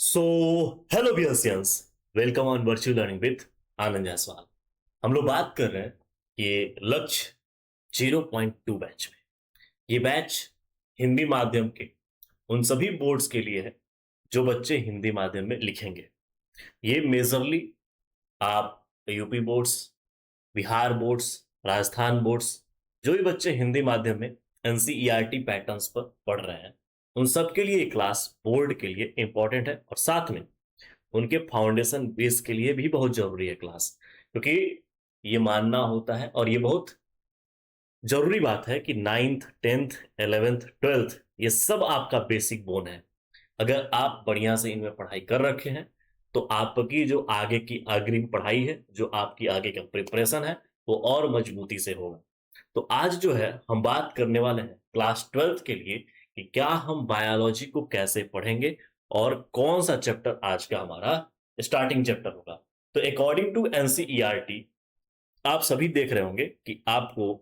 सो hello बियर्सियंस, welcome on virtual learning with Anand Jaiswal. हम लोग बात कर रहे हैं ये लक्ष्य 0.2 बैच में। ये बैच हिंदी माध्यम के उन सभी बोर्ड्स के लिए है जो बच्चे हिंदी माध्यम में लिखेंगे। ये मेजरली आप UP boards, Bihar boards, Rajasthan boards, जो भी बच्चे हिंदी माध्यम में एनसीईआरटी पैटर्न्स पर पढ़ रहे हैं उन सब के लिए ये क्लास बोर्ड के लिए इंपॉर्टेंट है और साथ में उनके फाउंडेशन बेस के लिए भी बहुत जरूरी है क्लास। क्योंकि ये मानना होता है और ये बहुत जरूरी बात है कि नाइन्थ, टेंथ, 11th, 12th ये सब आपका बेसिक बोन है। अगर आप बढ़िया से इनमें पढ़ाई कर रखे हैं तो आपकी जो आगे की अग्रिम पढ़ाई है, जो आपकी आगे का प्रिपरेशन है, वो और मजबूती से होगा। तो आज जो है हम बात करने वाले हैं क्लास 12th के लिए कि क्या हम बायोलॉजी को कैसे पढ़ेंगे और कौन सा चैप्टर आज का हमारा स्टार्टिंग चैप्टर होगा। तो अकॉर्डिंग टू एनसीईआरटी आप सभी देख रहे होंगे कि आपको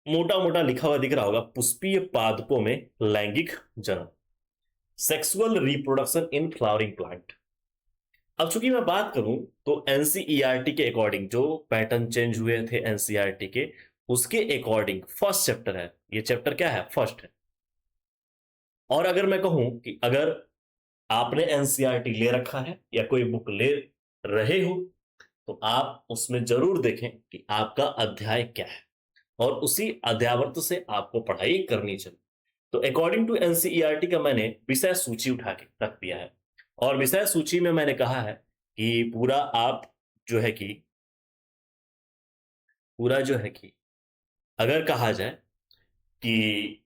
मोटा मोटा लिखा हुआ दिख रहा होगा, पुष्पीय पादपों में लैंगिक जन्म, sexual reproduction in flowering plant. अब चूंकि मैं बात करूं तो एनसीईआरटी के अकॉर्डिंग जो पैटर्न चेंज हुए थे एनसीईआरटी के, उसके अकॉर्डिंग फर्स्ट चैप्टर है। ये चैप्टर क्या है? फर्स्ट है। और अगर मैं कहूं कि अगर आपने एनसीईआरटी ले रखा है या कोई बुक ले रहे हो तो आप उसमें जरूर देखें कि आपका अध्याय क्या है और उसी अध्यावर्त से आपको पढ़ाई करनी चाहिए। तो अकॉर्डिंग टू एनसीईआरटी का मैंने विषय सूची उठा के रख दिया है और विषय सूची में मैंने कहा है कि जो है कि पूरा जो है कि अगर कहा जाए कि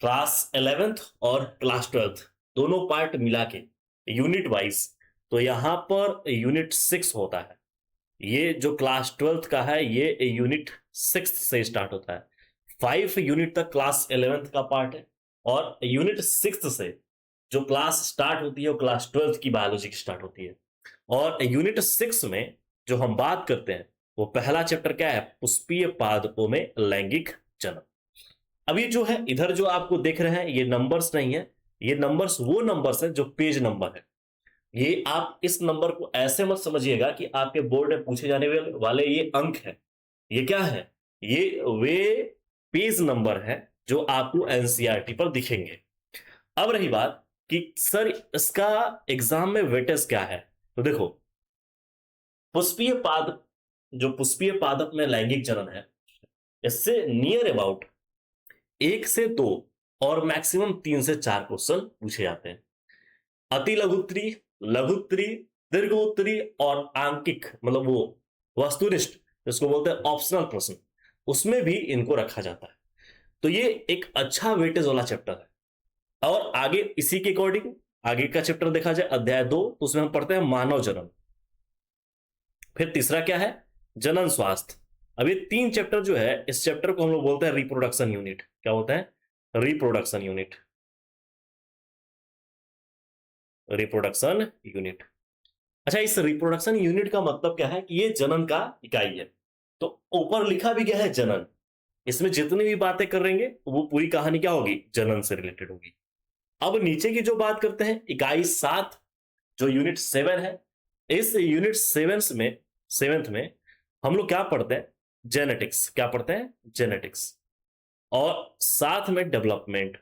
क्लास 11th और क्लास 12th दोनों पार्ट मिला के यूनिट वाइज, तो यहां पर यूनिट 6 होता है। ये जो क्लास 12th का है ये यूनिट 6 से स्टार्ट होता है। 5 यूनिट तक क्लास 11th का पार्ट है और यूनिट 6 से जो क्लास स्टार्ट होती है वो क्लास 12th की बायोलॉजी स्टार्ट होती है। और यूनिट 6 में जो हम बात करते हैं वो पहला चैप्टर क्या है? पुष्पीय पादपों में लैंगिक जन्म। अभी जो है इधर जो आपको देख रहे हैं ये नंबर्स नहीं है, ये नंबर्स वो नंबर्स हैं जो पेज नंबर है। ये आप इस नंबर को ऐसे मत समझिएगा कि आपके बोर्ड में पूछे जाने वाले ये अंक है। ये क्या है? ये वे पेज नंबर है जो आपको एनसीईआरटी पर दिखेंगे। अब रही बात कि सर इसका एग्जाम में वेटेज क्या है, तो देखो पुष्पीय पाद जो पुष्पीय पादप में लैंगिक जनन है इससे नियर अबाउट 1 से 2 और मैक्सिमम 3 से 4 क्वेश्चन पूछे जाते हैं। अति लघुत्तरी, लघुत्तरी, दीर्घोत्तरी और आंकिक मतलब वो वस्तुनिष्ठ जिसको बोलते हैं ऑप्शनल प्रश्न, उसमें भी इनको रखा जाता है। तो ये एक अच्छा वेटेज वाला चैप्टर है। और आगे इसी के अकॉर्डिंग आगे का चैप्टर देखा जाए अध्याय 2, तो उसमें हम पढ़ते हैं मानव जन्म। फिर तीसरा क्या है? जनन स्वास्थ्य। अब ये 3 चैप्टर जो है इस चैप्टर को हम लोग बोलते हैं रिप्रोडक्शन यूनिट। क्या होता है? Reproduction unit. Reproduction unit. अच्छा, इस रिप्रोडक्शन यूनिट का मतलब क्या है कि ये जनन का इकाई है। तो ऊपर लिखा भी गया है जनन, इसमें जितनी भी बातें करेंगे वो पूरी कहानी क्या होगी? जनन से रिलेटेड होगी। अब नीचे की जो बात करते हैं इकाई 7 जो यूनिट 7 है, इस यूनिट 7th में हम लोग क्या पढ़ते हैं? जेनेटिक्स। क्या पढ़ते हैं? जेनेटिक्स। और साथ में डेवलपमेंट,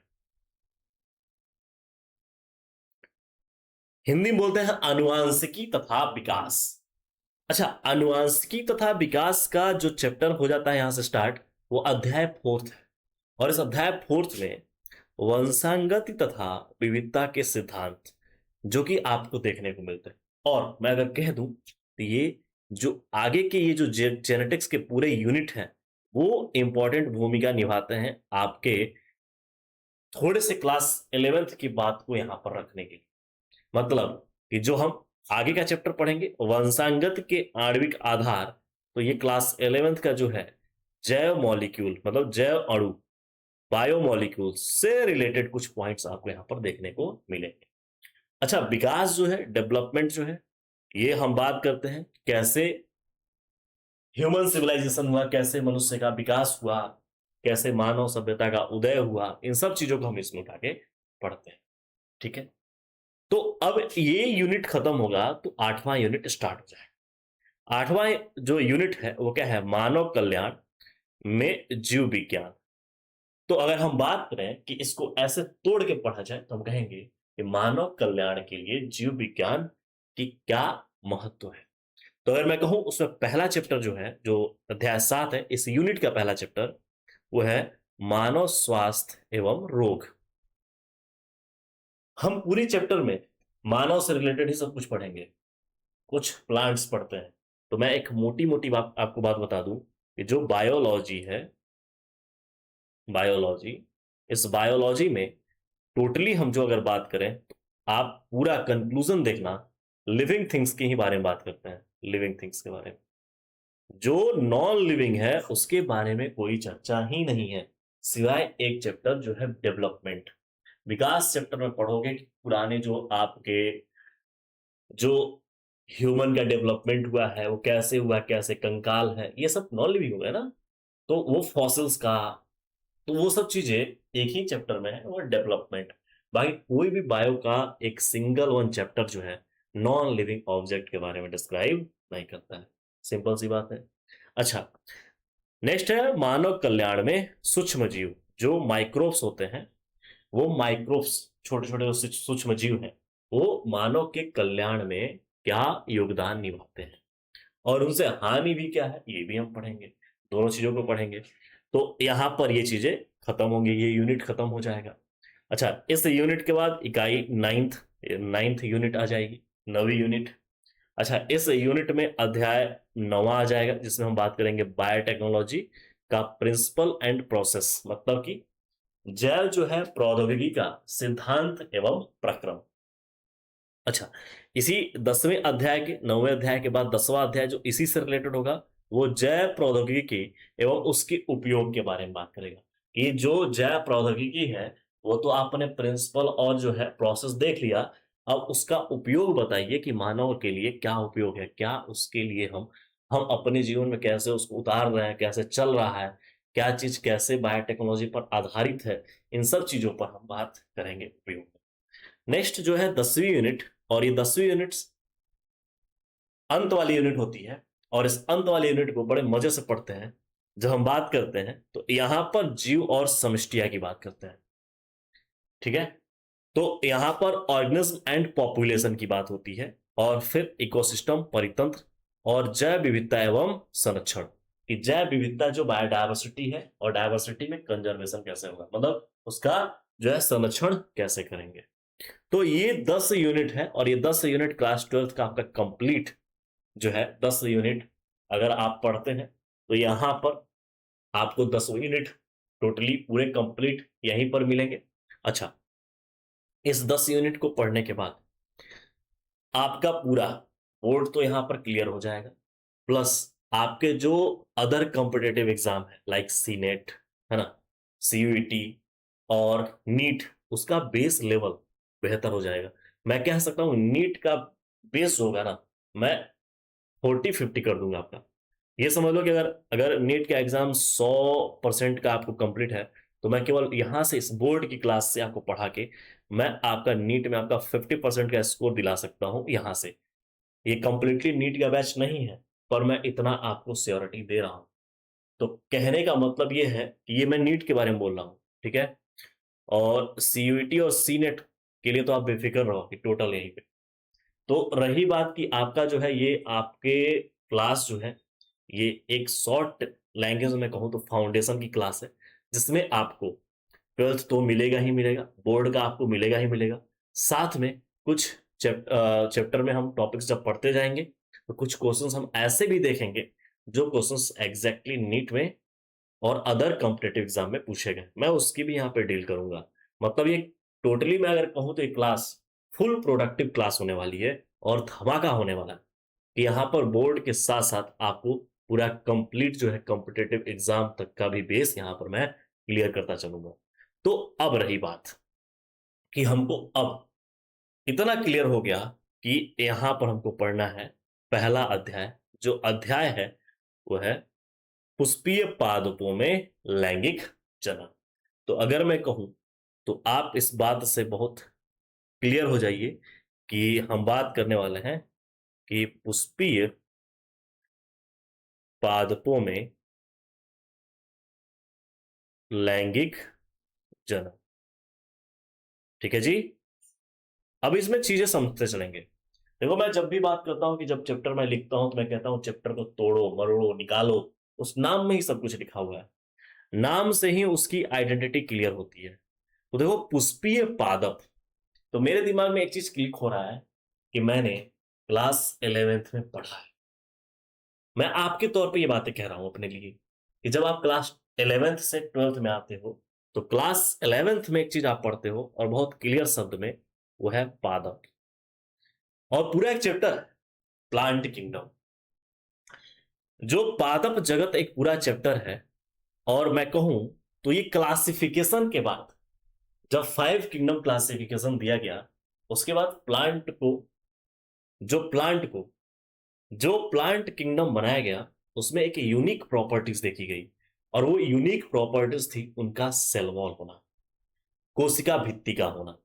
हिंदी में बोलते हैं अनुवांशिकी तथा विकास। अच्छा, अनुवांशिकी तथा विकास का जो चैप्टर हो जाता है यहां से स्टार्ट, वो अध्याय 4th है। और इस अध्याय 4th में वंशांगति तथा विविधता के सिद्धांत जो कि आपको देखने को मिलते हैं। और मैं अगर कह दूं तो ये जो आगे के ये जो जेनेटिक्स के पूरे यूनिट हैं वो इंपॉर्टेंट भूमिका निभाते हैं आपके थोड़े से क्लास 11th की बात को यहां पर रखने के लिए। मतलब कि जो हम आगे का चैप्टर पढ़ेंगे वंशांगत के आणविक आधार, तो ये क्लास 11th का जो है जैव मॉलिक्यूल मतलब जैव अणु, बायोमोलिक्यूल से रिलेटेड कुछ पॉइंट्स आपको यहां पर देखने को मिलेंगे। अच्छा, विकास जो है, डेवलपमेंट जो है, ये हम बात करते हैं कैसे ह्यूमन सिविलाइजेशन हुआ, कैसे मनुष्य का विकास हुआ, कैसे मानव सभ्यता का उदय हुआ, इन सब चीजों को हम इसमें उठा के पढ़ते हैं। ठीक है। तो अब ये यूनिट खत्म होगा तो 8वां यूनिट स्टार्ट हो जाएगा। 8वां जो यूनिट है वो क्या है, मानव कल्याण में जीव विज्ञान। तो अगर हम बात करें कि इसको ऐसे तोड़ के पढ़ा जाए तो हम कहेंगे कि मानव कल्याण के लिए जीव विज्ञान की क्या महत्व है। तो अगर मैं कहूं उसमें पहला चैप्टर जो है, जो अध्याय 7 है इस यूनिट का पहला चैप्टर, वो है मानव स्वास्थ्य एवं रोग। हम पूरी चैप्टर में मानव से रिलेटेड ही सब कुछ पढ़ेंगे, कुछ प्लांट्स पढ़ते हैं। तो मैं एक मोटी मोटी बात आपको बता दूं कि जो बायोलॉजी है, बायोलॉजी, इस बायोलॉजी में टोटली हम जो अगर बात करें तो आप पूरा कंक्लूजन देखना, लिविंग थिंग्स के ही बारे में बात करते हैं, लिविंग थिंग्स के बारे में। जो नॉन लिविंग है उसके बारे में कोई चर्चा ही नहीं है, सिवाय एक चैप्टर जो है डेवलपमेंट, विकास चैप्टर में पढ़ोगे कि पुराने जो आपके जो ह्यूमन का डेवलपमेंट हुआ है वो कैसे हुआ, कैसे कंकाल है, ये सब नॉन लिविंग हो गया ना। तो वो फॉसिल्स का, तो वो सब चीजें एक ही चैप्टर में है, वो डेवलपमेंट। बाकी कोई भी बायो का एक सिंगल वन चैप्टर जो है नॉन लिविंग ऑब्जेक्ट के बारे में डिस्क्राइब नहीं करता है। सिंपल सी बात है। अच्छा, नेक्स्ट है मानव कल्याण में सूक्ष्म जीव, जो माइक्रोब्स होते हैं, वो माइक्रोब्स, छोटे छोटे सूक्ष्म जीव हैं, वो मानव के कल्याण में क्या योगदान निभाते हैं और उनसे हानि भी क्या है ये भी हम पढ़ेंगे, दोनों चीजों को पढ़ेंगे। तो यहां पर ये चीजें खत्म होंगी, ये यूनिट खत्म हो जाएगा। अच्छा, इस यूनिट के बाद इकाई नाइन्थ नाइन्थ यूनिट आ जाएगी, 9वीं यूनिट। अच्छा, इस यूनिट में अध्याय 9वां आ जाएगा जिसमें हम बात करेंगे बायोटेक्नोलॉजी का प्रिंसिपल एंड प्रोसेस, मतलब कि जैव जो है प्रौद्योगिकी का सिद्धांत एवं प्रक्रम। अच्छा, इसी 10वें अध्याय के 9वें अध्याय के बाद 10वां अध्याय जो इसी से रिलेटेड होगा, वो जैव प्रौद्योगिकी एवं उसके उपयोग के बारे में बात करेगा। कि जो जैव प्रौद्योगिकी है वो तो आपने प्रिंसिपल और जो है प्रोसेस देख लिया, अब उसका उपयोग बताइए कि मानव के लिए क्या उपयोग है, क्या उसके लिए हम अपने जीवन में कैसे उसको उतार रहे हैं, कैसे चल रहा है, क्या चीज कैसे बायोटेक्नोलॉजी पर आधारित है, इन सब चीजों पर हम बात करेंगे उपयोग। नेक्स्ट जो है 10वीं यूनिट, और ये 10वीं यूनिट अंत वाली यूनिट होती है, और इस अंत वाली यूनिट को बड़े मजे से पढ़ते हैं। जब हम बात करते हैं तो यहां पर जीव और समष्टिया की बात करते हैं, ठीक है। तो यहां पर ऑर्गेनिज्म एंड पॉपुलेशन की बात होती है, और फिर इकोसिस्टम, परितंत्र, और जैव विविधता एवं संरक्षण। कि जैव विविधता जो बायोडायवर्सिटी है, और डायवर्सिटी में कंजर्वेशन कैसे होगा, मतलब उसका जो है संरक्षण कैसे करेंगे। तो ये 10 यूनिट है, और ये 10 यूनिट क्लास 12th का आपका कंप्लीट जो है 10 यूनिट अगर आप पढ़ते हैं तो यहाँ पर आपको 10 यूनिट टोटली पूरे कंप्लीट यहीं पर मिलेंगे। अच्छा, इस 10 यूनिट को पढ़ने के बाद आपका पूरा बोर्ड तो यहाँ पर क्लियर हो जाएगा, प्लस आपके जो अदर कॉम्पिटेटिव एग्जाम है लाइक सी नेट, है ना, सीयूईटी और नीट, उसका बेस लेवल बेहतर हो जाएगा। मैं कह सकता हूँ नीट का बेस होगा ना, मैं 40-50 कर दूंगा आपका। ये समझ लो कि अगर अगर नीट का एग्जाम 100% का आपको कंप्लीट है, तो मैं केवल यहां से इस बोर्ड की क्लास से आपको पढ़ा के मैं आपका नीट में आपका 50% का स्कोर दिला सकता हूं यहां से। ये कंप्लीटली नीट का बैच नहीं है, पर मैं इतना आपको श्योरिटी दे रहा हूं। तो कहने का मतलब ये है कि ये मैं नीट के बारे में बोल रहा हूँ, ठीक है। और सीयूईटी और सी नेट के लिए तो आप बेफिक्र रहो कि टोटल यहीं पे। तो रही बात कि आपका जो है ये आपके क्लास जो है, ये एक शॉर्ट लैंग्वेज में कहूँ तो फाउंडेशन की क्लास है, जिसमें आपको 12th तो मिलेगा ही मिलेगा, बोर्ड का आपको मिलेगा ही मिलेगा, साथ में कुछ चैप्टर में हम टॉपिक्स जब पढ़ते जाएंगे तो कुछ क्वेश्चंस हम ऐसे भी देखेंगे जो क्वेश्चंस एग्जैक्टली नीट में और अदर कॉम्पिटेटिव एग्जाम में पूछे गए, मैं उसकी भी यहाँ पे डील करूंगा। मतलब ये टोटली मैं अगर कहूँ तो ये क्लास फुल प्रोडक्टिव क्लास होने वाली है, और धमाका होने वाला है कि यहाँ पर बोर्ड के साथ साथ आपको पूरा कंप्लीट जो है कॉम्पिटेटिव एग्जाम तक का भी बेस यहाँ पर मैं क्लियर करता चलूंगा। तो अब रही बात कि हमको अब इतना क्लियर हो गया कि यहाँ पर हमको पढ़ना है पहला अध्याय। जो अध्याय है वो है पुष्पीय पादपों में लैंगिक जनन। तो अगर मैं कहूं तो आप इस बात से बहुत क्लियर हो जाइए कि हम बात करने वाले हैं कि पुष्पीय पादपों में लैंगिक जन्म। ठीक है जी। अब इसमें चीजें समझते चलेंगे। देखो, मैं जब भी बात करता हूं कि जब चैप्टर में लिखता हूं तो मैं कहता हूं चैप्टर को तोड़ो मरोड़ो निकालो, उस नाम में ही सब कुछ लिखा हुआ है। नाम से ही उसकी आइडेंटिटी क्लियर होती है। तो देखो, पुष्पीय पादप, तो मेरे दिमाग में एक चीज क्लिक हो रहा है कि मैंने क्लास 11th में पढ़ा है। मैं आपके तौर पे ये बातें कह रहा हूं अपने लिए कि जब आप क्लास 11th से 12th में आते हो तो क्लास 11th में एक चीज आप पढ़ते हो और बहुत क्लियर शब्द में, वो है पादप। और पूरा एक चैप्टर प्लांट किंगडम, जो पादप जगत एक पूरा चैप्टर है। और मैं कहूं तो ये क्लासिफिकेशन के बाद, जब 5 किंगडम क्लासिफिकेशन दिया गया, उसके बाद जो प्लांट को जो प्लांट किंगडम बनाया गया, उसमें एक यूनिक प्रॉपर्टीज देखी गई। और वो यूनिक प्रॉपर्टीज थी उनका सेल वॉल होना, कोशिका भित्ति का होना।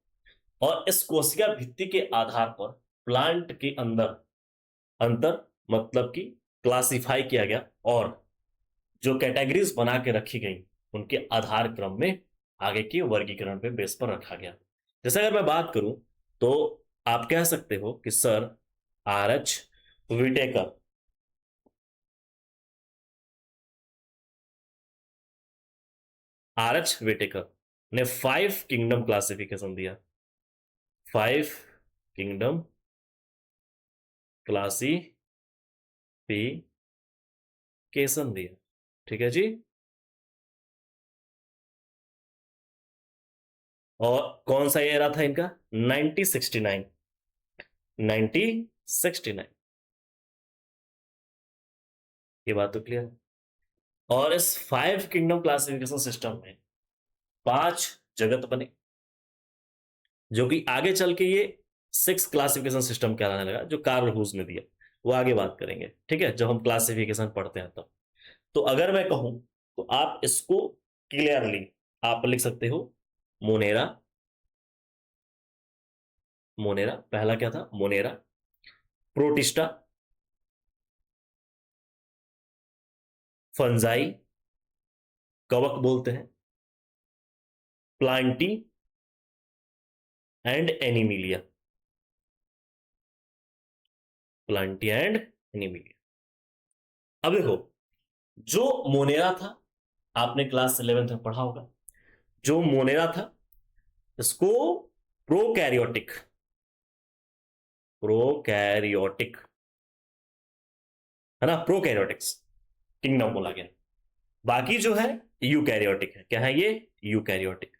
और इस कोशिका भित्ति के आधार पर प्लांट के अंदर अंतर, मतलब कि क्लासिफाई किया गया, और जो कैटेगरीज बना के रखी गई उनके आधार क्रम में आगे के वर्गीकरण पे बेस पर रखा गया। जैसे अगर मैं बात करूं तो आप कह सकते हो कि सर आर एच विटेकर ने 5 किंगडम क्लासिफिकेशन दिया। 5 किंगडम क्लासिफिकेशन दिया। ठीक है जी। और कौन सा एरा था इनका? 1969। 1969। ये बात तो क्लियर है। और इस 5 किंगडम क्लासिफिकेशन सिस्टम में 5 जगत बने, जो कि आगे चल के ये 6 क्लासिफिकेशन सिस्टम कहलाने लगा, जो कार्ल हुज ने दिया। वो आगे बात करेंगे, ठीक है, जब हम क्लासिफिकेशन पढ़ते हैं तब। तो अगर मैं कहूं तो आप इसको क्लियरली आप लिख सकते हो। मोनेरा, मोनेरा पहला क्या था? मोनेरा। प्रोटिस्टा, फंजाई, कवक बोलते हैं, Plantae and Animalia. Plantae and Animalia. अब देखो, जो मोनेरा था, आपने क्लास 11th में पढ़ा होगा, जो मोनेरा था इसको प्रोकैरियोटिक प्रोकैरियोटिक है ना, प्रोकैरियोटिक्स किंगडम बोला गया। बाकी जो है यूकैरियोटिक है। क्या है ये? यूकैरियोटिक।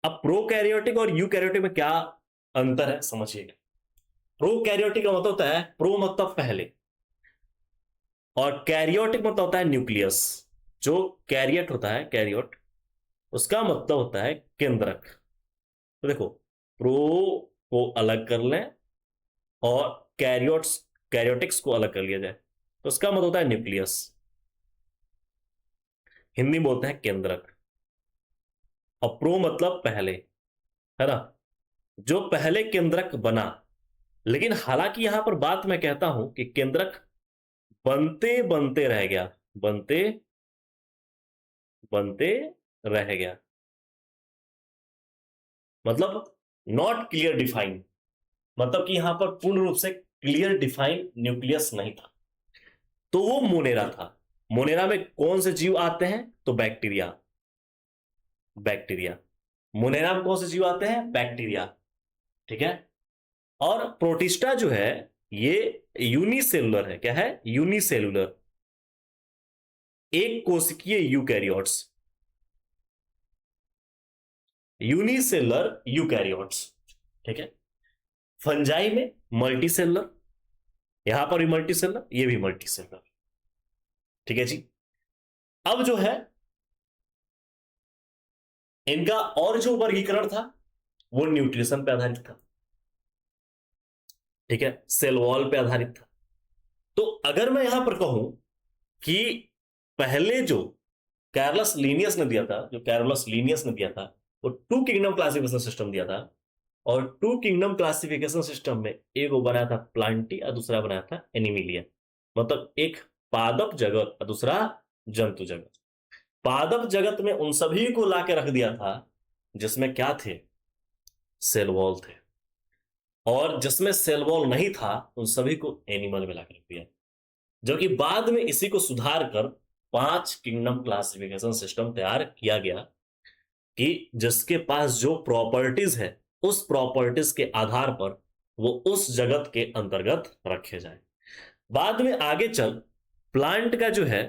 अब प्रोकैरियोटिक और यूकैरियोटिक में क्या अंतर है समझिएगा। प्रोकैरियोटिक का मतलब होता है, प्रो मतलब पहले, और कैरियोटिक मतलब होता है न्यूक्लियस। जो कैरियट होता है, कैरियोट, उसका मतलब होता है केंद्रक। तो देखो, प्रो को अलग कर लें और कैरियोटिक्स को अलग कर लिया जाए तो उसका मतलब होता है न्यूक्लियस। हिंदी में बोलते हैं केंद्रक। और प्रो मतलब पहले, है ना, जो पहले केंद्रक बना। लेकिन हालांकि यहां पर बात मैं कहता हूं कि केंद्रक बनते बनते रह गया, बनते बनते रह गया, मतलब नॉट क्लियर डिफाइन, मतलब कि यहां पर पूर्ण रूप से क्लियर डिफाइन न्यूक्लियस नहीं था। तो वो मोनेरा था। मोनेरा में कौन से जीव आते हैं? तो बैक्टीरिया। बैक्टीरिया। मोनेरा में कौन से जीव आते हैं? बैक्टीरिया। ठीक है। और प्रोटिस्टा जो है, ये यूनिसेलुलर है। क्या है? यूनिसेलुलर, एक कोशिकीय यूकैरियोट्स। Unicellular eukaryotes. ठीक है। फंजाई में मल्टी सेलुलर, यहां पर भी मल्टी सेलुलर, ये भी मल्टी सेलुलर। ठीक है जी। अब जो है इनका और जो वर्गीकरण था वो न्यूट्रिशन पे आधारित था। ठीक है, सेल वॉल पे आधारित था। तो अगर मैं यहां पर कहूं कि पहले जो कैरलस लीनियस ने दिया था, वो टू किंगडम क्लासिफिकेशन सिस्टम दिया था, और टू किंगडम क्लासिफिकेशन सिस्टम में एक वो बनाया था प्लांटी और दूसरा बनाया था एनिमिलिया। मतलब एक पादप जगत और दूसरा जंतु जगत। पादप जगत में उन सभी को लाके रख दिया था जिसमें क्या थे, सेल वॉल थे, और जिसमें सेल वॉल नहीं था उन सभी को एनिमल में लाके रख दिया। जबकि बाद में इसी को सुधार कर 5 किंगडम क्लासिफिकेशन सिस्टम तैयार किया गया कि जिसके पास जो प्रॉपर्टीज है उस प्रॉपर्टीज के आधार पर वो उस जगत के अंतर्गत रखे जाए। बाद में आगे चल प्लांट का जो है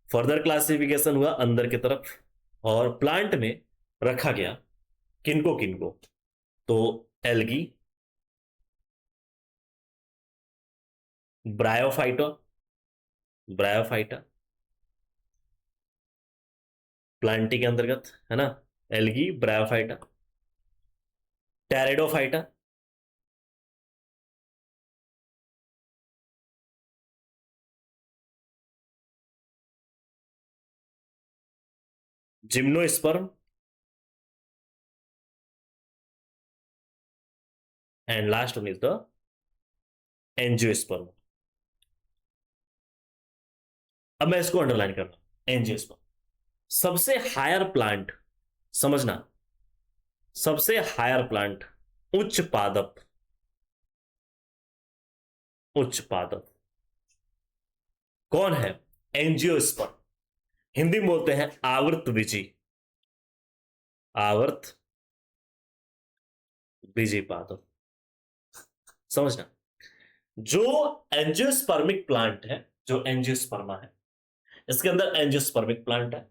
फर्दर क्लासिफिकेशन हुआ अंदर की तरफ, और प्लांट में रखा गया किनको किनको, तो एल्गी, ब्रायोफाइटा, ब्रायोफाइटा प्लांटी के अंतर्गत है ना, algae, bryophyta, pteridophyta, gymnosperm, and last one is the angiosperm. अब मैं इसको अंडरलाइन कर रहा हूं, एंजियोस्पर्म सबसे हायर प्लांट, समझना, सबसे हायर प्लांट, उच्च पादप, उच्च पादप कौन है, एंजियोस्पर्म। हिंदी में बोलते हैं आवर्त बीजी, आवर्त बीजी पादप। समझना, जो एंजियोस्पर्मिक प्लांट है, जो एंजियोस्पर्मा है, इसके अंदर एंजियोस्पर्मिक प्लांट है।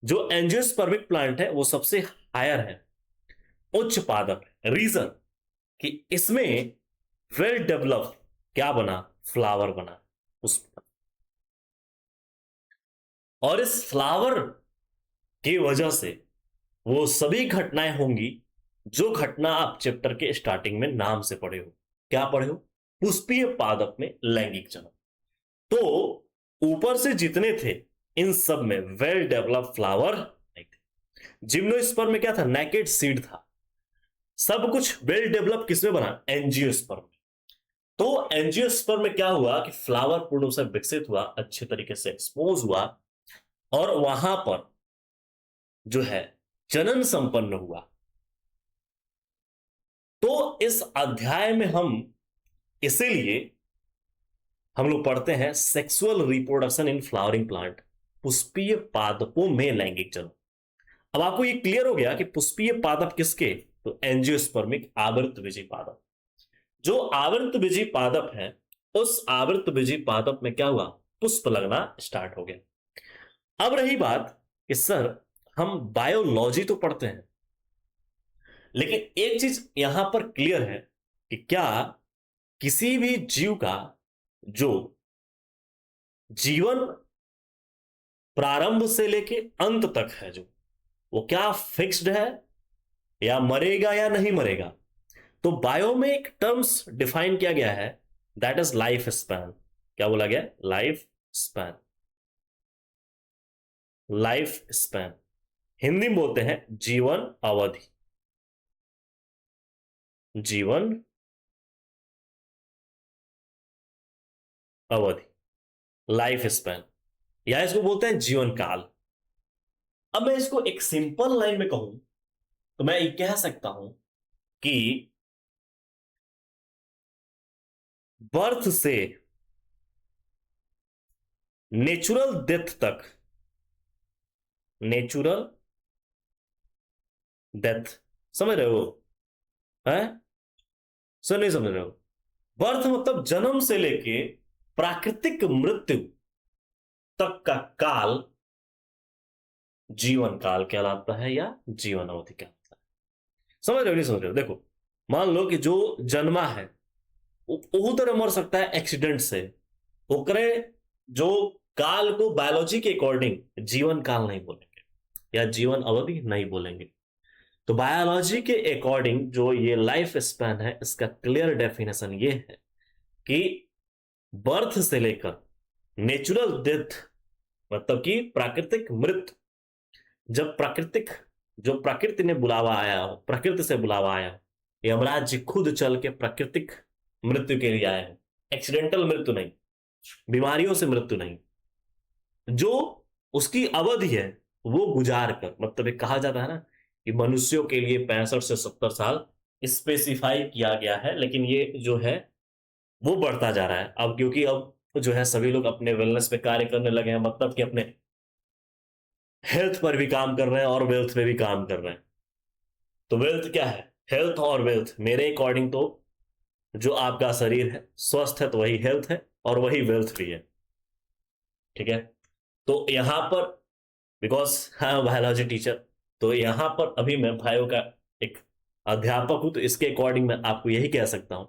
जो एंजियोस्पर्मिक प्लांट है वो सबसे हायर है, उच्च पादप है। रीजन कि इसमें वेल डेवलप क्या बना, फ्लावर बना उस, और इस फ्लावर की वजह से वो सभी घटनाएं होंगी जो घटना आप चैप्टर के स्टार्टिंग में नाम से पढ़े हो। क्या पढ़े हो, पुष्पीय पादप में लैंगिक जनन। तो ऊपर से जितने थे इन सब में वेल डेवलप फ्लावर नहीं थे। जिम्नोस्पर्म में क्या था, नेकेड सीड था। सब कुछ वेल डेवलप किसमें बना, एंजियोस्पर्म में। तो एंजियोस्पर्म में क्या हुआ कि फ्लावर पूर्ण रूप से विकसित हुआ, अच्छे तरीके से एक्सपोज हुआ, और वहां पर जो है जनन संपन्न हुआ। तो इस अध्याय में हम इसीलिए हम लोग पढ़ते हैं sexual reproduction in flowering plant, पुष्पीय पादपों में लैंगिक जनन। अब आपको ये क्लियर हो गया कि पुष्पीय पादप किसके, तो एंजियोस्पर्मिक आवृत बीजी पादप। जो आवृत बीजी पादप है उस आवृत बीजी पादप में क्या हुआ, पुष्प लगना स्टार्ट हो गया। अब रही बात कि सर हम बायोलॉजी तो पढ़ते हैं, लेकिन एक चीज यहां पर क्लियर है कि क्या किसी भी जीव का जो जीवन प्रारंभ से लेके अंत तक है जो, वो क्या फिक्स्ड है, या मरेगा या नहीं मरेगा। तो बायो में एक टर्म्स डिफाइन किया गया है, दैट इज लाइफ स्पैन। क्या बोला गया, life span, life span Hindi में बोलते हैं जीवन अवधि, जीवन अवधि, लाइफ स्पैन, या इसको बोलते हैं जीवन काल। अब मैं इसको एक सिंपल लाइन में कहूं तो मैं ये कह सकता हूं कि बर्थ से नेचुरल डेथ तक, नेचुरल डेथ, समझ रहे हो, है सर, नहीं समझ रहे हो। बर्थ मतलब जन्म से लेके प्राकृतिक मृत्यु तक का काल जीवन काल कहलाता है, या जीवन अवधि कहलाता है। समझ रहे हो, नहीं समझ रहे हो। देखो मान लो कि जो जन्मा है वो तरह मर सकता है एक्सीडेंट से, ओकरे जो काल को बायोलॉजी के अकॉर्डिंग जीवन काल नहीं बोलेंगे या जीवन अवधि नहीं बोलेंगे। तो बायोलॉजी के अकॉर्डिंग जो ये लाइफ स्पैन है इसका क्लियर डेफिनेशन ये है कि बर्थ से लेकर नेचुरल डेथ, मतलब कि प्राकृतिक मृत्यु, जब प्राकृतिक जो प्रकृति ने बुलावा आया हो, प्रकृति से बुलावा आया हो, यमराज जी खुद चल के प्राकृतिक मृत्यु के लिए आए हो, एक्सीडेंटल मृत्यु नहीं, बीमारियों से मृत्यु नहीं, जो उसकी अवधि है वो गुजार कर, मतलब एक कहा जाता है ना कि मनुष्यों के लिए 65 से 70 साल स्पेसिफाई किया गया है, लेकिन ये जो है वो बढ़ता जा रहा है अब, क्योंकि अब जो है सभी लोग अपने वेलनेस पे कार्य करने लगे हैं, मतलब कि अपने हेल्थ पर भी काम कर रहे हैं और वेल्थ पे भी काम कर रहे हैं। तो वेल्थ क्या है, हेल्थ और वेल्थ मेरे अकॉर्डिंग तो जो आपका शरीर है स्वस्थ है तो वही हेल्थ है और वही वेल्थ भी है, ठीक है। तो यहां पर बिकॉज हाँ बायोलॉजी टीचर, तो यहां पर अभी मैं भाइयों का एक अध्यापक हूं, तो इसके अकॉर्डिंग मैं आपको यही कह सकता हूं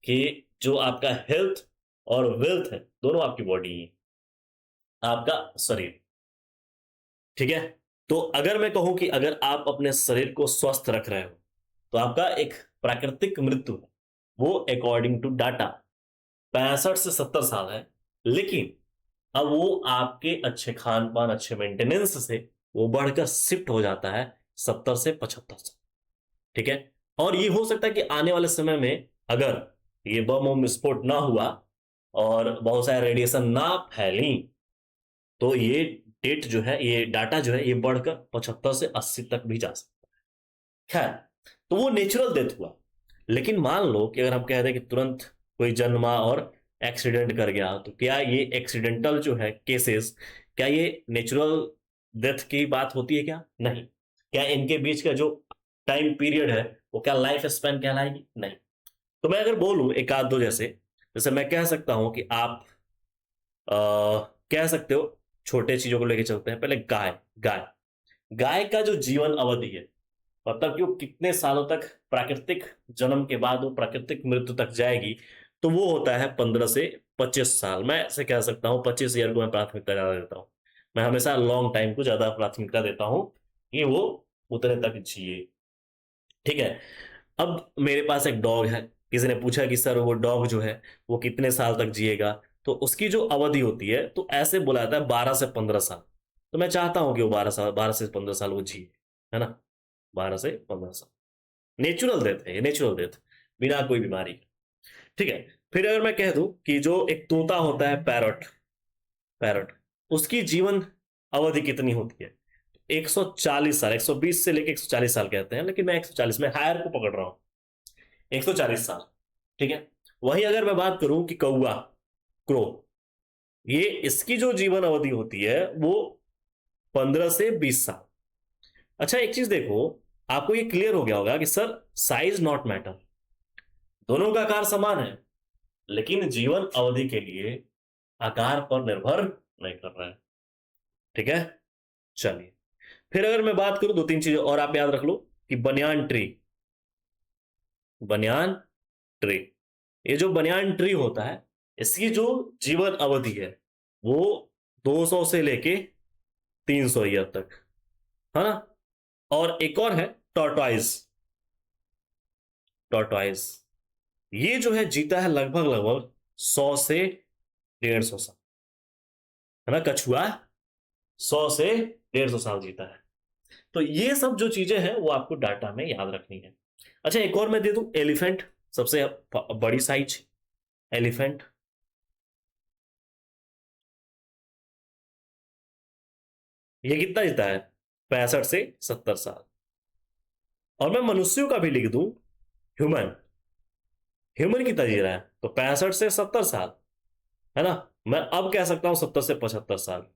कि जो आपका हेल्थ और वेल्थ है दोनों आपकी बॉडी ही है, आपका शरीर, ठीक है। तो अगर मैं कहूं कि अगर आप अपने शरीर को स्वस्थ रख रहे हो तो आपका एक प्राकृतिक मृत्यु है वो अकॉर्डिंग टू डाटा 65 से 70 साल है, लेकिन अब वो आपके अच्छे खान पान अच्छे मेंटेनेंस से वो बढ़कर शिफ्ट हो जाता है 70 से 75 साल, ठीक है। और ये हो सकता है कि आने वाले समय में अगर ये बम विस्फोट ना हुआ और बहुत सारे रेडिएशन ना फैली तो ये डेट जो है, ये डाटा जो है ये बढ़कर 75 से 80 तक भी जा सकता है। खैर, तो वो नेचुरल डेथ हुआ, लेकिन मान लो कि अगर हम कह दें कि तुरंत कोई जन्मा और एक्सीडेंट कर गया, तो क्या ये एक्सीडेंटल जो है केसेस, क्या ये नेचुरल डेथ की बात होती है क्या? नहीं। क्या इनके बीच का जो टाइम पीरियड है वो क्या लाइफ स्पैन कहलाएगी? नहीं। तो मैं अगर बोलूं एक आध दो, जैसे जैसे मैं कह सकता हूं कि आप आ, कह सकते हो, छोटे चीजों को लेके चलते हैं, पहले गाय। गाय गाय का जो जीवन अवधि है, मतलब कि वो कितने सालों तक प्राकृतिक जन्म के बाद वो प्राकृतिक मृत्यु तक जाएगी, तो वो होता है 15 से 25 साल। मैं ऐसे कह सकता हूँ 25 ईयर को मैं प्राथमिकता ज्यादा देता हूँ, मैं हमेशा लॉन्ग टाइम को ज्यादा प्राथमिकता देता हूँ कि वो उतने तक जिए, ठीक है। अब मेरे पास एक डॉग है, किसी ने पूछा कि सर वो डॉग जो है वो कितने साल तक जिएगा, तो उसकी जो अवधि होती है तो ऐसे बोला जाता है 12 से 15 साल। तो मैं चाहता हूं कि वो 12 साल, 12 से 15 साल वो जिए, है ना, 12 से 15 साल। नेचुरल डेथ है ये, नेचुरल डेथ, बिना कोई बीमारी के, ठीक है। फिर अगर मैं कह दूं कि जो एक तोता होता है, पैरट, पैरट, उसकी जीवन अवधि कितनी होती है? 140 साल, 120 से लेके 140 साल कहते हैं, लेकिन मैं 140 में हायर को पकड़ रहा हूं, 140 साल, ठीक है। वही अगर मैं बात करूं कि कौवा, क्रो, ये इसकी जो जीवन अवधि होती है वो 15 से 20 साल। अच्छा एक चीज देखो, आपको ये क्लियर हो गया होगा कि सर साइज नॉट मैटर, दोनों का आकार समान है, लेकिन जीवन अवधि के लिए आकार पर निर्भर नहीं कर रहा है, ठीक है। चलिए, फिर अगर मैं बात करूं दो तीन चीजें और आप याद रख लो कि बनियान ट्री, बनियान ट्री, ये जो बनियान ट्री होता है इसकी जो जीवन अवधि है वो 200 से लेके 300 ईयर तक, है ना। और एक और है टॉर्टोइज, टॉर्टोइज ये जो है जीता है लगभग लगभग 100 से 150 साल, है ना। कछुआ 100 से 150 साल जीता है। तो ये सब जो चीजें हैं वो आपको डाटा में याद रखनी है। अच्छा एक और मैं दे दूं, एलिफेंट, सबसे बड़ी साइज एलिफेंट, ये कितना जीता है? 65 से 70 साल। और मैं मनुष्यों का भी लिख दूं, ह्यूमन, ह्यूमन कितना जी रहा है? तो 65 से 70 साल, है ना। मैं अब कह सकता हूं 70 से 75 साल,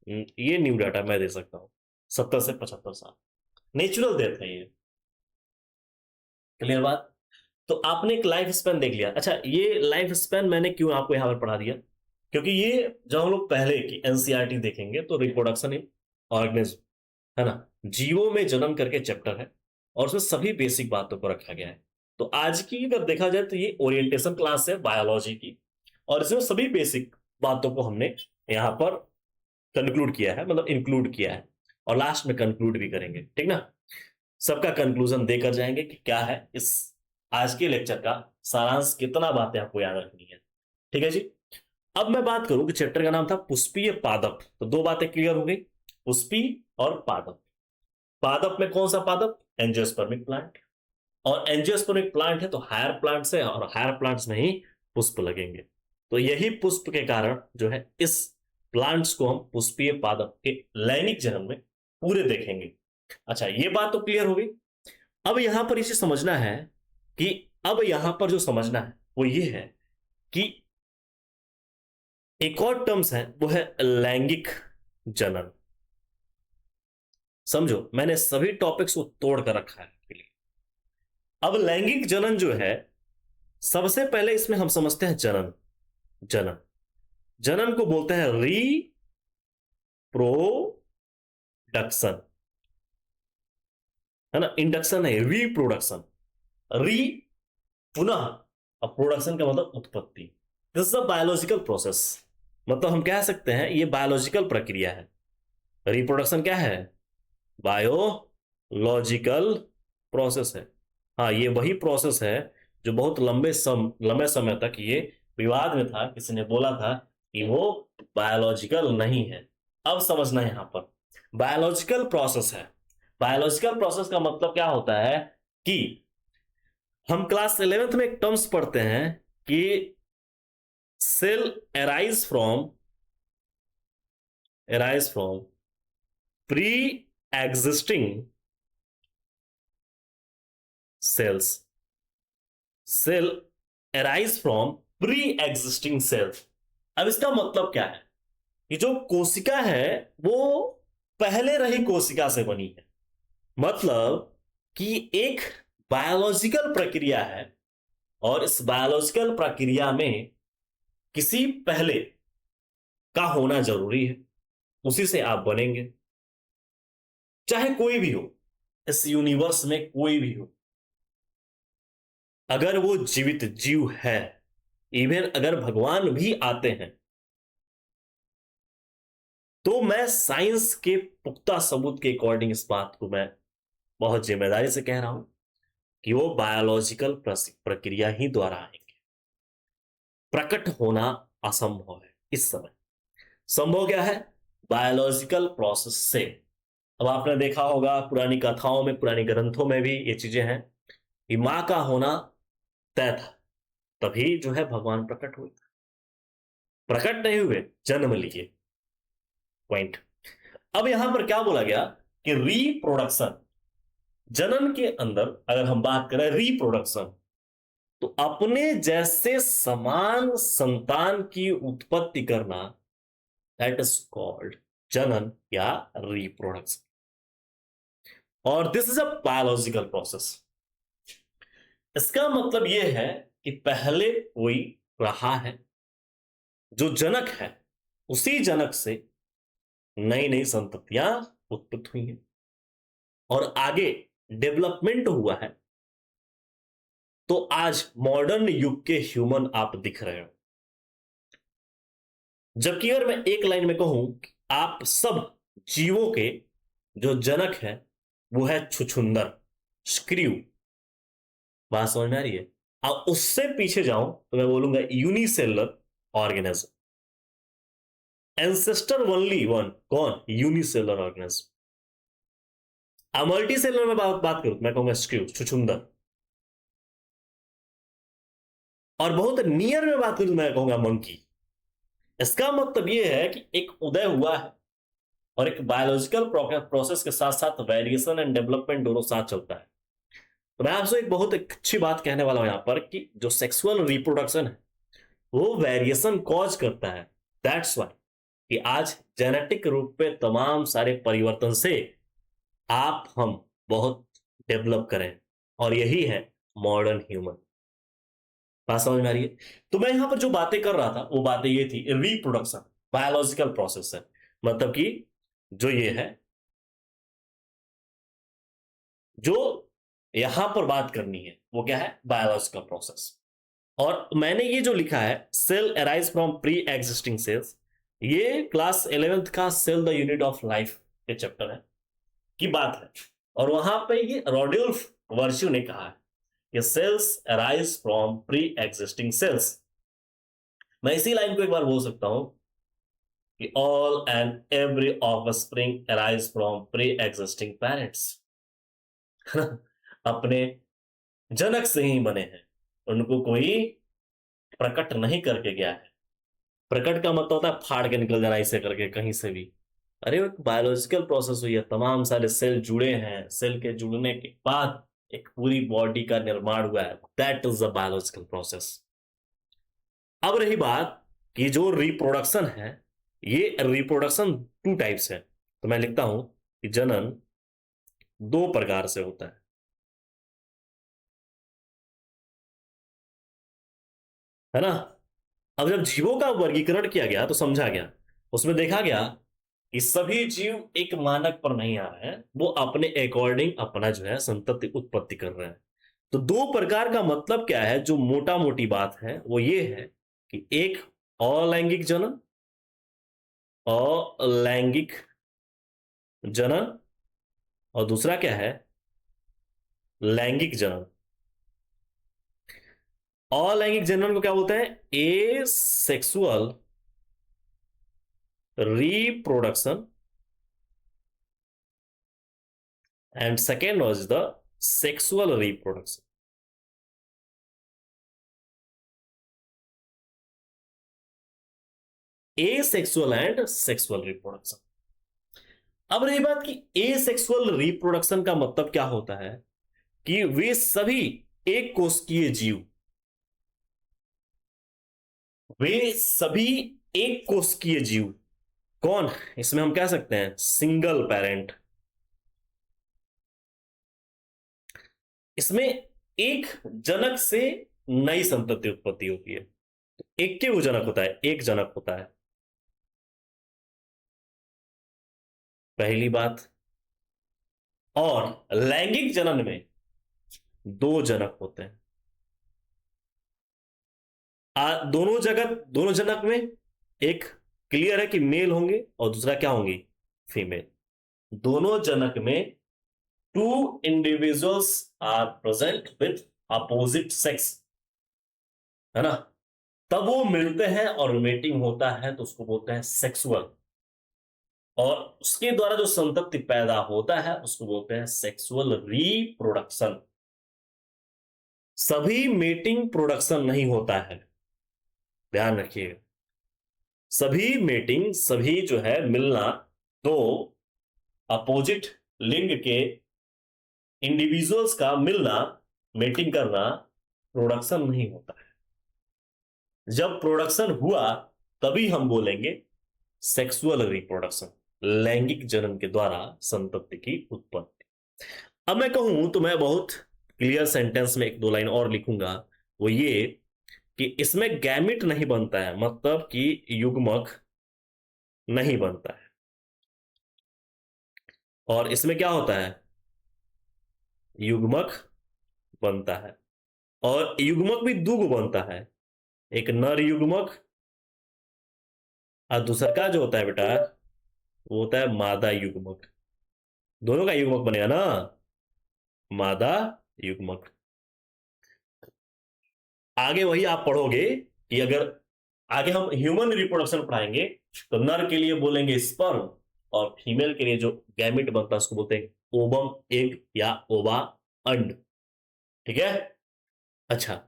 ये न्यू डाटा मैं दे सकता हूं, 70 से 75 साल नेचुरल डेथ है ये, क्लियर बात। तो आपने एक लाइफ स्पैन देख लिया। अच्छा ये लाइफ स्पैन मैंने क्यों आपको यहां पर पढ़ा दिया, क्योंकि ये जब हम लोग पहले की एनसीईआरटी देखेंगे तो रिप्रोडक्शन इन ऑर्गेनिज्म, है ना, जीवों में जन्म करके चैप्टर है और उसमें सभी बेसिक बातों को रखा गया है। तो आज की अगर देखा जाए तो ये ओरिएंटेशन क्लास है बायोलॉजी की, और इसमें सभी बेसिक बातों को हमने यहाँ पर कंक्लूड किया है, मतलब इंक्लूड किया है, और लास्ट में कंक्लूड भी करेंगे, ठीक ना। सबका कंक्लूजन देकर जाएंगे कि क्या है इस आज के लेक्चर का सारांश, कितना बातें आपको याद रखनी है, ठीक है जी। अब मैं बात करूं कि चैप्टर का नाम था पुष्पीय पादप, तो दो बातें क्लियर हो गई, पुष्पी और पादप। पादप में कौन सा पादप? Angiospermic plant. और एंजियोस्पर्मिक प्लांट है तो हायर प्लांट्स है, और हायर प्लांट्स में ही पुष्प लगेंगे। तो यही पुष्प के कारण जो है इस प्लांट्स को हम पुष्पीय पादप के लैंगिक जन्म में पूरे देखेंगे। अच्छा, ये बात तो क्लियर हो गई। अब यहां पर इसे समझना है कि अब यहां पर जो समझना है वो ये है कि एक और टर्म्स है, वो है लैंगिक जनन। समझो, मैंने सभी टॉपिक्स को तोड़ कर रखा है आपके लिए। अब लैंगिक जनन जो है, सबसे पहले इसमें हम समझते हैं जनन। जनन जनन को बोलते हैं रिप्रोडक्शन, है ना। इंडक्शन है, रिप्रोडक्शन। री पुनः, अब प्रोडक्शन का मतलब उत्पत्ति। This is a biological process, मतलब हम कह सकते हैं ये बायोलॉजिकल प्रक्रिया है। रिप्रोडक्शन क्या है? बायोलॉजिकल प्रोसेस है। हाँ, ये वही प्रोसेस है जो बहुत लंबे समय तक ये विवाद में था। किसी ने बोला था कि वो बायोलॉजिकल नहीं है। अब समझना यहां पर बायोलॉजिकल प्रोसेस है। बायोलॉजिकल प्रोसेस का मतलब क्या होता है कि हम क्लास 11th में एक टर्म्स पढ़ते हैं कि cell arise from pre-existing cells। Cell arise from pre-existing cells। अब इसका मतलब क्या है कि जो कोशिका है वो पहले रही कोशिका से बनी है। मतलब कि एक बायोलॉजिकल प्रक्रिया है, और इस बायोलॉजिकल प्रक्रिया में किसी पहले का होना जरूरी है, उसी से आप बनेंगे। चाहे कोई भी हो, इस यूनिवर्स में कोई भी हो, अगर वो जीवित जीव है, इवन अगर भगवान भी आते हैं, तो मैं साइंस के पुख्ता सबूत के अकॉर्डिंग इस बात को मैं बहुत जिम्मेदारी से कह रहा हूं कि वो बायोलॉजिकल प्रक्रिया ही द्वारा आएंगे। प्रकट होना असंभव है इस समय। संभव क्या है? बायोलॉजिकल प्रोसेस से। अब आपने देखा होगा पुरानी कथाओं में, पुरानी ग्रंथों में भी ये चीजें हैं कि मां का होना तय था, तभी जो है भगवान प्रकट हुए। प्रकट नहीं हुए, जन्म लिए। पॉइंट। अब यहां पर क्या बोला गया कि रिप्रोडक्शन, जनन के अंदर अगर हम बात करें रिप्रोडक्शन, तो अपने जैसे समान संतान की उत्पत्ति करना, दैट इज कॉल्ड जनन या रिप्रोडक्शन। और this is a biological process. इसका मतलब यह है कि पहले कोई रहा है, जो जनक है, उसी जनक से नई नई संततियां उत्पत्त हुई हैं, और आगे डेवलपमेंट हुआ है, तो आज मॉडर्न युग के ह्यूमन आप दिख रहे हो। जबकि अगर मैं एक लाइन में कहूं कि आप सब जीवों के जो जनक है वो है छुछुंदर, स्क्रू। बात समझ में आ रही है? अब उससे पीछे जाऊं तो मैं बोलूंगा unicellular organism. Ancestor only one कौन? Unicellular organism. अब मल्टी सेलुलर में बात करूं, मैं कहूंगा स्क्रू, छुछुंदर। और बहुत नियर में बात करूं, मैं कहूंगा मंकी। इसका मतलब यह है कि एक उदय हुआ है, और एक बायोलॉजिकल प्रोसेस के साथ साथ वेरिएशन एंड डेवलपमेंट दोनों साथ चलता है। तो मैं आपसे एक बहुत अच्छी बात कहने वाला हूं यहां पर कि जो सेक्सुअल रिप्रोडक्शन है वो वेरिएशन कॉज करता है। दैट्स वाई कि आज जेनेटिक रूप पे तमाम सारे परिवर्तन से आप हम बहुत डेवलप करें, और यही है मॉडर्न ह्यूमन। बात समझ में आ रही है? तो मैं यहां पर जो बातें कर रहा था वो बातें ये थी, रिप्रोडक्शन बायोलॉजिकल प्रोसेस है। मतलब कि जो ये है, जो यहां पर बात करनी है वो क्या है? Biological process. और मैंने ये जो लिखा है cell arise from pre existing cells, ये क्लास 11th का cell the unit of life के चैप्टर है की बात है। और वहां पे ये रॉडोल्फ वर्च्यू ने कहा है कि cells arise from pre existing cells. मैं इसी लाइन को एक बार बोल सकता हूं कि all and every offspring arise from pre-existing parents. अपने जनक से ही बने हैं, उनको कोई प्रकट नहीं करके गया है। प्रकट का मतलब होता है फाड़ के निकल जाना ऐसे करके कहीं से भी। अरे एक बायोलॉजिकल प्रोसेस हुई है, तमाम सारे सेल जुड़े हैं, सेल के जुड़ने के बाद एक पूरी बॉडी का निर्माण हुआ है, that is the biological process. अब रही बात कि जो रिप्रोडक्शन है, ये रिप्रोडक्शन टू टाइप्स है। तो मैं लिखता हूं कि जनन दो प्रकार से होता है ना। अब जब जीवों का वर्गीकरण किया गया तो समझा गया, उसमें देखा गया कि सभी जीव एक मानक पर नहीं आ रहे हैं, वो अपने अकॉर्डिंग अपना जो है संतति उत्पत्ति कर रहे हैं। तो दो प्रकार का मतलब क्या है, जो मोटा मोटी बात है वो ये है कि एक अलैंगिक जनन, अलैंगिक जनन, और दूसरा क्या है, लैंगिक जनन। अलैंगिक जनन को क्या बोलते हैं, ए sexual reproduction, and second was the sexual reproduction. Asexual and sexual reproduction. अब रही बात कि एसेक्सुअल रिप्रोडक्शन का मतलब क्या होता है, कि वे सभी एक कोशिकीय जीव, वे सभी एक कोशिकीय जीव, कौन, इसमें हम कह सकते हैं सिंगल पेरेंट, इसमें एक जनक से नई संतति उत्पत्ति होती है। एक के वो जनक होता है, एक जनक होता है, पहली बात। और लैंगिक जनन में दो जनक होते हैं। दोनों जनक में एक क्लियर है कि मेल होंगे और दूसरा क्या होंगी, फीमेल। दोनों जनक में two individuals are present with opposite sex, है ना। तब वो मिलते हैं और मेटिंग होता है, तो उसको बोलते हैं सेक्सुअल। और उसके द्वारा जो संतति पैदा होता है उसको बोलते हैं सेक्सुअल रिप्रोडक्शन। सभी मेटिंग प्रोडक्शन नहीं होता है, ध्यान रखिएगा। सभी मेटिंग, सभी जो है मिलना, तो अपोजिट लिंग के इंडिविजुअल्स का मिलना, मेटिंग करना, प्रोडक्शन नहीं होता है। जब प्रोडक्शन हुआ तभी हम बोलेंगे सेक्सुअल रिप्रोडक्शन, लैंगिक जनन के द्वारा संतति की उत्पत्ति। अब मैं कहूं तो मैं बहुत क्लियर सेंटेंस में एक दो लाइन और लिखूंगा, वो ये कि इसमें गैमिट नहीं बनता है, मतलब कि युग्मक नहीं बनता है। और इसमें क्या होता है, युग्मक बनता है। और युग्मक भी दो बनता है, एक नर युग्मक और दूसरा का जो होता है बेटा, वो होता है मादा युग्मक। दोनों का युग्मक बनेगा ना, मादा युग्मक। आगे वही आप पढ़ोगे कि अगर आगे हम ह्यूमन रिप्रोडक्शन पढ़ाएंगे तो नर के लिए बोलेंगे स्पर्म, और फीमेल के लिए जो गैमिट बनता है उसको बोलते हैं ओबम एग या ओवा अंड। ठीक है। अच्छा,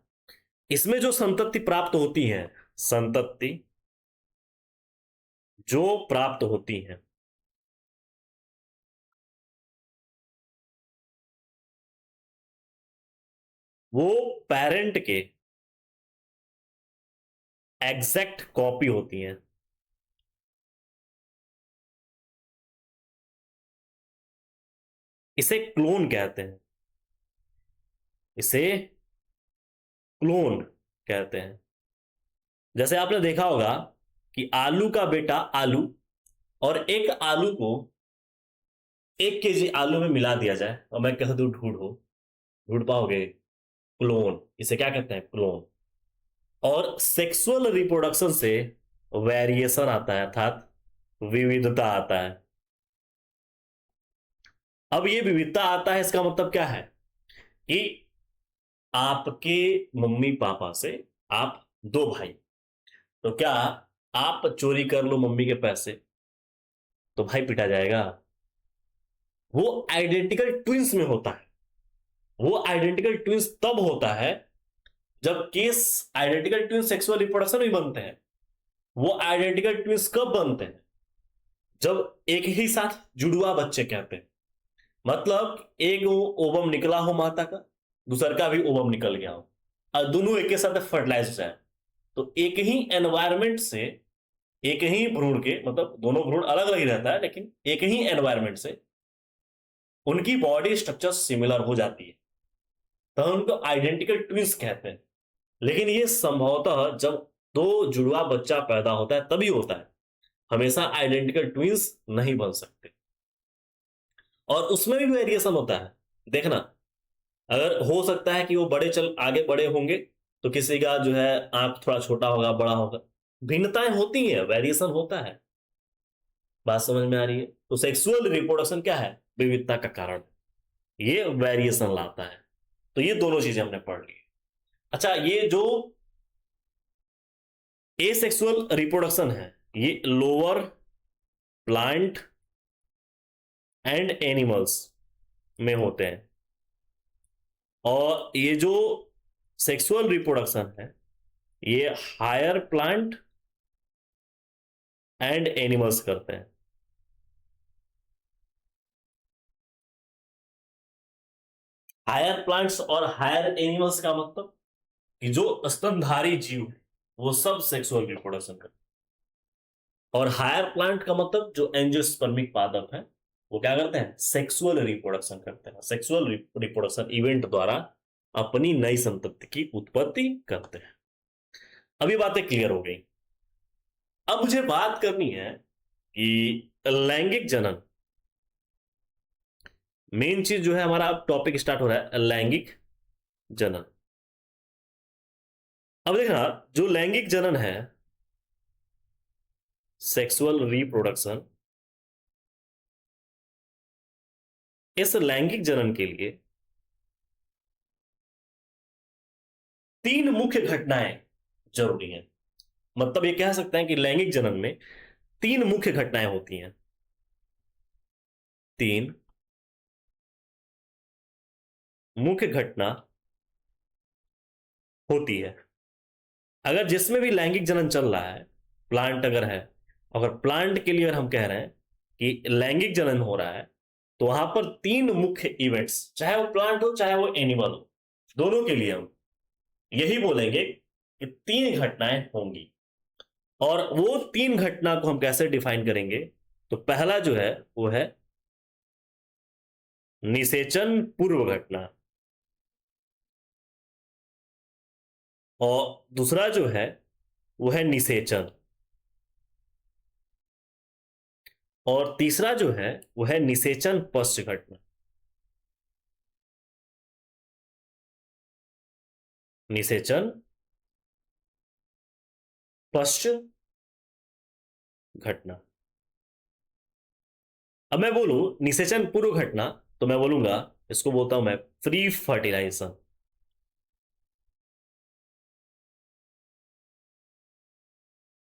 इसमें जो संतति प्राप्त होती है, संतति जो प्राप्त होती है, वो पेरेंट के एग्जैक्ट कॉपी होती हैं। इसे क्लोन कहते हैं, इसे क्लोन कहते हैं। जैसे आपने देखा होगा कि आलू का बेटा आलू, और एक आलू को 1 केजी आलू में मिला दिया जाए और मैं कह दूं ढूंढो, ढूंढ पाओगे, क्लोन, इसे क्या कहते हैं, क्लोन। और सेक्सुअल रिप्रोडक्शन से वेरिएशन आता है, अर्थात विविधता आता है। अब ये विविधता आता है, इसका मतलब क्या है कि आपके मम्मी पापा से आप दो भाई, तो क्या आप चोरी कर लो मम्मी के पैसे तो भाई पिटा जाएगा। वो आइडेंटिकल ट्विंस में होता है। वो आइडेंटिकल ट्विंस तब होता है जब case identical twins sexual reproduction भी बनते हैं। वो आइडेंटिकल ट्विंस कब बनते हैं? जब एक ही साथ जुड़वा बच्चे कहते हैं, मतलब एक ओवम निकला हो माता का, दूसर का भी ओवम निकल गया हो और दोनों एक साथ फर्टिलाइज हो जाए, तो एक ही एनवायरमेंट से, एक ही भ्रूण के, मतलब दोनों भ्रूण अलग अलग ही रहता है लेकिन एक ही एनवायरमेंट से उनकी बॉडी स्ट्रक्चर सिमिलर हो जाती है, तो उनको आइडेंटिकल ट्विंस कहते हैं। लेकिन ये संभवतः जब दो जुड़वा बच्चा पैदा होता है तभी होता है, हमेशा आइडेंटिकल ट्विंस नहीं बन सकते। और उसमें भी वेरिएशन होता है, देखना, अगर हो सकता है कि वो बड़े चल आगे बड़े होंगे तो किसी का जो है आंख थोड़ा छोटा होगा, बड़ा होगा, भिन्नताएं होती हैं, वेरिएशन होता है। बात समझ में आ रही है? तो सेक्सुअल रिप्रोडक्शन क्या है? विविधता का कारण, ये वेरिएशन लाता है। तो ये दोनों चीजें हमने पढ़ ली। अच्छा, ये जो एसेक्सुअल रिप्रोडक्शन है ये लोअर प्लांट एंड एनिमल्स में होते हैं, और ये जो सेक्सुअल रिप्रोडक्शन है ये हायर प्लांट एंड एनिमल्स करते हैं। हायर प्लांट्स और हायर एनिमल्स का मतलब कि जो स्तनधारी जीव है वो सब सेक्सुअल रिप्रोडक्शन करते हैं, और हायर प्लांट का मतलब जो एंजियोस्पर्मिक पादप है वो क्या करते हैं? सेक्सुअल रिप्रोडक्शन करते हैं। सेक्सुअल रिप्रोडक्शन इवेंट द्वारा अपनी नई संतति की उत्पत्ति करते हैं। अभी बातें क्लियर हो गई। अब मुझे बात करनी है कि लैंगिक जनन, मेन चीज जो है, हमारा अब टॉपिक स्टार्ट हो रहा है लैंगिक जनन। अब देखना, जो लैंगिक जनन है, सेक्सुअल रिप्रोडक्शन, इस लैंगिक जनन के लिए तीन मुख्य घटनाएं जरूरी हैं। मतलब ये कह सकते हैं कि लैंगिक जनन में तीन मुख्य घटनाएं होती हैं। तीन मुख्य घटना होती है। अगर जिसमें भी लैंगिक जनन चल रहा है, प्लांट अगर है, अगर प्लांट के लिए अगर हम कह रहे हैं कि लैंगिक जनन हो रहा है, तो वहां पर तीन मुख्य इवेंट्स, चाहे वो प्लांट हो चाहे वो एनिमल हो, दोनों के लिए हम यही बोलेंगे कि तीन घटनाएं होंगी। और वो तीन घटना को हम कैसे डिफाइन करेंगे? तो पहला जो है वो है निषेचन पूर्व घटना, और दूसरा जो है वो है निषेचन, और तीसरा जो है वो है निषेचन पश्च घटना। निषेचन पश्च घटना। अब मैं बोलूं निषेचन पूर्व घटना तो मैं बोलूंगा, इसको बोलता हूं मैं प्री फर्टिलाइजेशन,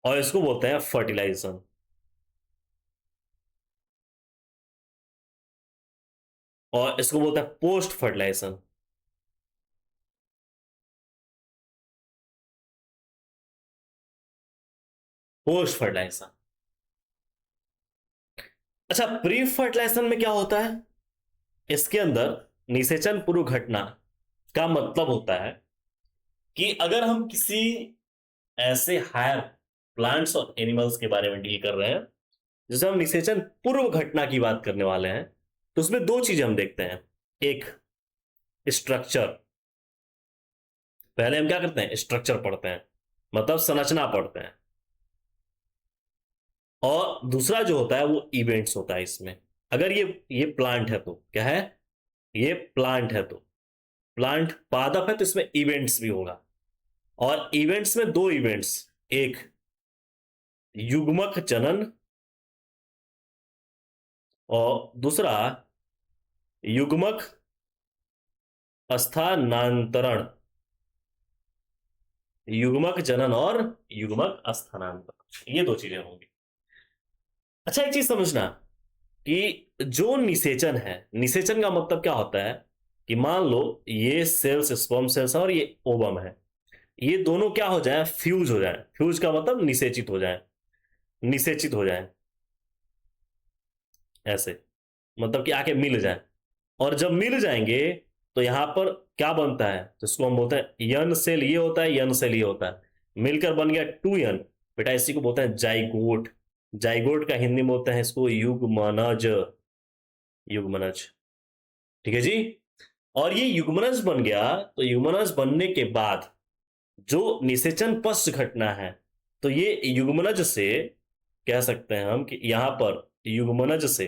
और इसको बोलते हैं फर्टिलाइजेशन। और इसको बोलते हैं पोस्ट फर्टिलाइजेशन। Post fertilisation. अच्छा, प्री फर्टिलाइजेशन में क्या होता है? इसके अंदर निषेचन पूर्व घटना का मतलब होता है कि अगर हम किसी ऐसे हायर प्लांट्स और एनिमल्स के बारे में डील कर रहे हैं, जैसे हम निषेचन पूर्व घटना की बात करने वाले हैं, तो उसमें दो चीजें हम देखते हैं। एक, स्ट्रक्चर। पहले हम क्या करते हैं? स्ट्रक्चर पढ़ते हैं, मतलब संरचना पढ़ते हैं। और दूसरा जो होता है वो इवेंट्स होता है। इसमें अगर ये प्लांट है तो क्या है? ये प्लांट है तो प्लांट पादप है तो इसमें इवेंट्स भी होगा। और इवेंट्स में दो इवेंट्स, एक युग्मक जनन और दूसरा युग्मक स्थानांतरण। युग्मक जनन और युग्मक स्थानांतरण। ये दो चीजें होंगी। अच्छा, एक चीज समझना कि जो निषेचन है, निषेचन का मतलब क्या होता है कि मान लो ये सेल्स स्पर्म सेल्स है और ये ओवम है, ये दोनों क्या हो जाए, फ्यूज हो जाए। फ्यूज का मतलब निषेचित हो जाए, निषेचित हो जाए, ऐसे मतलब कि आके मिल जाए। और जब मिल जाएंगे तो यहां पर क्या बनता है, जिसको हम बोलते हैं यन सेल, ये होता है यन सेल, ये होता है, मिलकर बन गया टू यन। बेटा इसी को बोलते हैं जाइगोट। जाइगोट का हिंदी में बोलते हैं इसको युग्मनज, युग्मनज। ठीक है जी। और ये युग्मनज बन गया, तो युग्मनज बनने के बाद जो निषेचन पश्च घटना है, तो ये युग्मनज से कह सकते हैं हम कि यहां पर युग्मनज से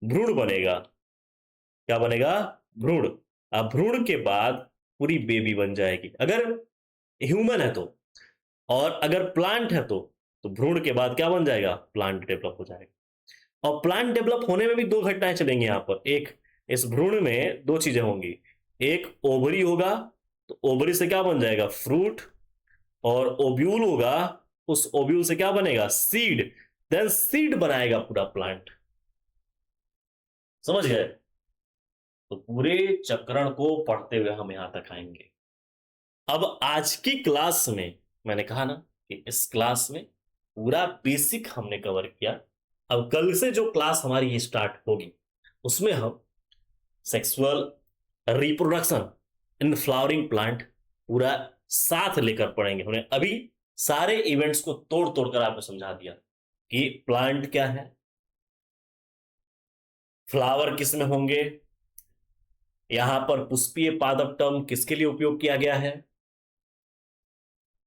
भ्रूण बनेगा। क्या बनेगा, भ्रूण। अब भ्रूण के बाद पूरी बेबी बन जाएगी अगर ह्यूमन है तो। और अगर प्लांट है तो भ्रूण के बाद क्या बन जाएगा, प्लांट डेवलप हो जाएगा। और प्लांट डेवलप होने में भी दो घटनाएं चलेंगी यहां पर। एक, इस भ्रूण में दो चीजें होंगी, एक ओवरी होगा, तो ओवरी से क्या बन जाएगा, फ्रूट। और ओब्यूल होगा, उस ओब्यूल से क्या बनेगा, सीड। देन सीड बनाएगा पूरा प्लांट। समझ गए। तो पूरे चक्रण को पढ़ते हुए हम यहां तक आएंगे। अब आज की क्लास में मैंने कहा ना कि इस क्लास में पूरा बेसिक हमने कवर किया। अब कल से जो क्लास हमारी ये स्टार्ट होगी उसमें हम sexual reproduction in flowering plant पूरा साथ लेकर पढ़ेंगे। हमने अभी सारे इवेंट्स को तोड़ तोड़ कर आपको समझा दिया कि प्लांट क्या है, फ्लावर किस में होंगे, यहां पर पुष्पीय पादप टर्म किसके लिए उपयोग किया गया है,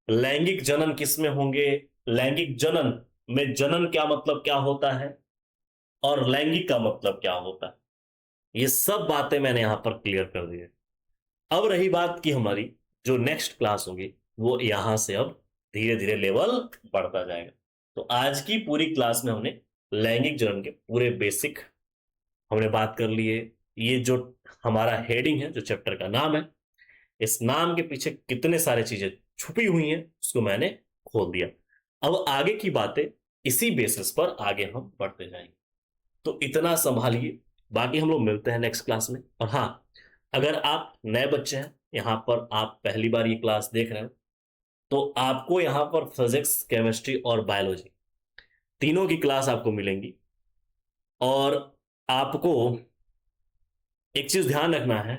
लैंगिक जनन किस में होंगे, लैंगिक जनन में जनन क्या मतलब क्या होता है, और लैंगिक का मतलब क्या होता है। ये सब बातें मैंने यहां पर क्लियर कर दी है। अब रही बात कि हमारी जो नेक्स्ट क्लास होगी वो यहां से अब धीरे धीरे लेवल बढ़ता जाएगा। तो आज की पूरी क्लास में हमने लैंगिक जनन के पूरे बेसिक हमने बात कर ली है। ये जो हमारा हेडिंग है, जो चैप्टर का नाम है, इस नाम के पीछे कितने सारे चीजें छुपी हुई हैं उसको मैंने खोल दिया। अब आगे की बातें इसी बेसिस पर आगे हम बढ़ते जाएंगे। तो इतना संभालिए, बाकी हम लोग मिलते हैं नेक्स्ट क्लास में। और हाँ, अगर आप नए बच्चे हैं, यहाँ पर आप पहली बार ये क्लास देख रहे हैं, तो आपको यहाँ पर फिजिक्स, केमिस्ट्री और बायोलॉजी तीनों की क्लास आपको मिलेंगी। और आपको एक चीज ध्यान रखना है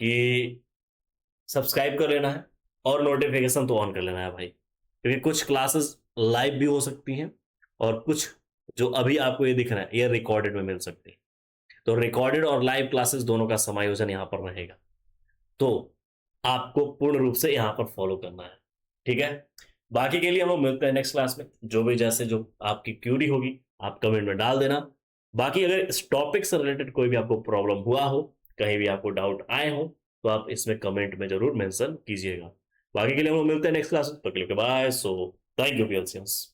कि सब्सक्राइब कर लेना है और नोटिफिकेशन तो ऑन कर लेना है भाई, क्योंकि कुछ क्लासेस लाइव भी हो सकती हैं और कुछ जो अभी आपको ये दिख रहा है ये रिकॉर्डेड में मिल सकती है। तो रिकॉर्डेड और लाइव क्लासेस दोनों का समायोजन यहाँ पर रहेगा, तो आपको पूर्ण रूप से यहाँ पर फॉलो करना है। ठीक है, बाकी के लिए हम लोग मिलते हैं नेक्स्ट क्लास में। जो भी जैसे जो आपकी क्यूरी होगी आप कमेंट में डाल देना। बाकी अगर इस टॉपिक से रिलेटेड कोई भी आपको प्रॉब्लम हुआ हो, कहीं भी आपको डाउट आए हो, तो आप इसमें कमेंट में जरूर मेंशन कीजिएगा। बाकी के लिए हम लोग मिलते हैं नेक्स्ट क्लास में। तब तक के लिए बाय। So thank you पियर्सियंस।